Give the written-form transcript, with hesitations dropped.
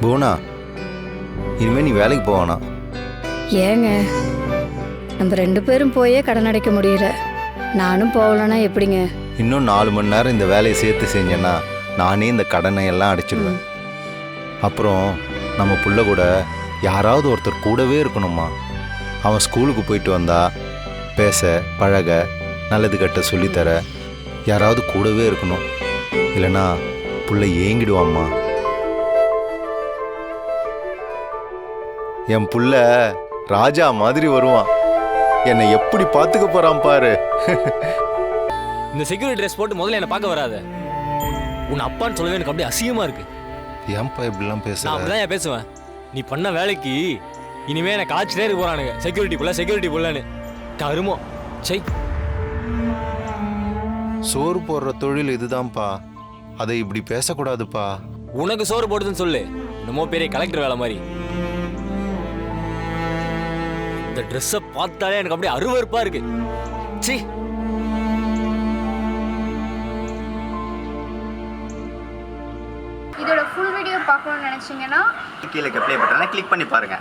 புவனா, இனிமேல் நீ வேலைக்கு போவானா? ஏங்க நம்ம 2 பேரும் போயே கடன் அடைக்க முடியல, நானும் போகலன்னா எப்படிங்க? இன்னும் 4 மணி நேரம் இந்த வேலையை சேர்த்து செஞ்சேன்னா நானே இந்த கடனை எல்லாம் அடைச்சிடுவேன். அப்புறம் நம்ம புள்ள கூட யாராவது ஒருத்தர் கூடவே இருக்கணுமா? அவன் ஸ்கூலுக்கு போயிட்டு வந்தா பேச பழக நல்லது கெட்ட சொல்லித்தர யாராவது கூடவே இருக்கணும். இல்லைன்னா புள்ள ஏங்கிடுவாம்மா. என் புள்ள ராஜா மாதிரி வருவான். என்னை எப்படி பார்த்துக்க போறான் பாரு. இந்த செக்யூரிட்டி ட்ரெஸ் போட்டு முதல்ல என்ன பார்க்க வராத. உன் அப்பான்னு சொல்லவே எனக்கு அப்படியே அசிங்கமா இருக்கு. ஏன்பா இப்படிலாம் நான் பேசுற? அப்படிதான் ஏன் பேசுவேன். நீ பண்ண வேலைக்கு இனிமே எனக்கு காய்ச்சிட்டே இருக்க போறானுங்க. செக்யூரிட்டி புள்ளன்னு கருமோ. சை, சோறு போடுற தொழில் இதுதான்ப்பா. அதை இப்படி பேசக்கூடாதுப்பா. உனக்கு சோறு போடுதுன்னு சொல்லு. என்னமோ பெரிய கலெக்டர் வேலை மாதிரி. இந்த ட்ரெஸ்ஸை பார்த்தாலே எனக்கு அப்படியே அருவருப்பா இருக்கு. சீ. இதோட ஃபுல் வீடியோ பார்க்கணும்னு நினைச்சீங்கன்னா கீழே ப்ளே பட்டனை கிளிக் பண்ணி பாருங்க.